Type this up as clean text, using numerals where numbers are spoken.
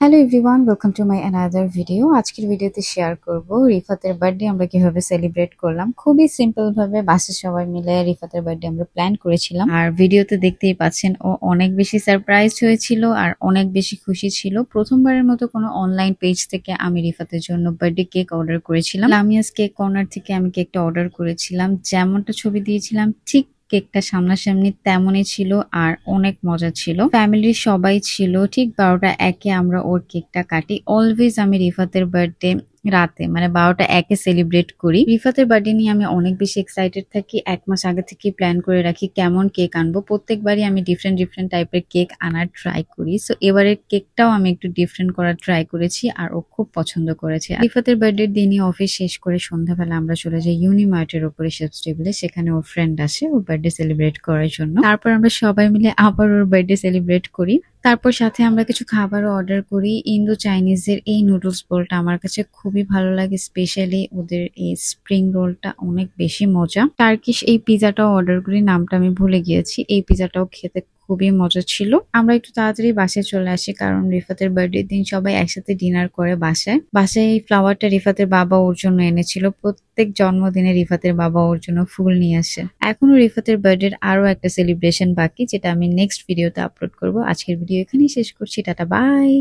Hello everyone, welcome to my another video. আজকের ভিডিওতে share করব রিফাতের বার্থডে আমরা কিভাবে সেলিব্রেট করলাম। খুবই সিম্পল ভাবে বাসার সবাই মিলে রিফাতের বার্থডে আমরা প্ল্যান করেছিলাম। আর ভিডিওতে দেখতেই পাচ্ছেন ও অনেক বেশি সারপ্রাইজ হয়েছিল আর অনেক বেশি খুশি ছিল। প্রথমবারের মতো কোনো অনলাইন পেজ থেকে আমি রিফাতের জন্য বার্থডে কেক অর্ডার করেছিলাম। লামিয়াস কেক কর্নার থেকে আমি কেকটা অর্ডার করেছিলাম। যেমনটা ছবি দিয়েছিলাম ঠিক কেকটা সামনাসামনি তেমনই ছিল আর অনেক মজা ছিল। ফ্যামিলির সবাই ছিল। ঠিক 12টা 1-এ আমরা ওর কেকটা কাটি। অলওয়েজ আমি রিফাতের বার্থডে রাতে মানে 12টা 1-এ সেলিব্রেট করি। রিফাতের বার্থডে নিয়ে আমি অনেক বেশি এক্সাইটেড থাকি। 1 মাস আগে থেকে প্ল্যান করে রাখি কেমন কেক আনবো। প্রত্যেকবারই আমি ডিফারেন্ট ডিফারেন্ট টাইপের কেক আনার ট্রাই করি। সো এবারের কেকটাও আমি একটু ডিফারেন্ট করার ট্রাই করেছি আর ও খুব পছন্দ করেছে। রিফাতের বার্থডের দিনই অফিস শেষ করে সন্ধ্যাবেলা আমরা চলে যাই ইউনিমার্টের উপরে শেফস টেবিলে। সেখানে ওর ফ্রেন্ড আসে ওর বার্থডে সেলিব্রেট করার জন্য। তারপর আমরা সবাই মিলে আবার ওর বার্থডে সেলিব্রেট করি। তারপর সাথে আমরা কিছু খাবারও অর্ডার করি। ইন্দো চাইনিজের এই নুডলস বোলটা আমার কাছে খুবই ভালো লাগে, স্পেশালি ওদের এই স্প্রিং রোলটা অনেক বেশি মজা। টার্কিশ এই পিজাটাও অর্ডার করি, নামটা আমি ভুলে গিয়েছি। এই পিজাটাও খেতে খুবই মজা ছিল। আমরা একটু তাড়াতাড়ি বাসায় চলে আসি কারণ রিফাতের বার্থডে দিন সবাই একসাথে ডিনার করে বাসায় এই ফ্লাওয়ারটা রিফাতের বাবা ওর জন্য এনেছিল। প্রত্যেক জন্মদিনে রিফাতের বাবা ওর জন্য ফুল নিয়ে আসে। এখনো রিফাতের বার্থডের আরো একটা সেলিব্রেশন বাকি, যেটা আমি নেক্সট ভিডিওতে আপলোড করব। আজকের ভিডিও এখানেই শেষ করছি। Tata, by.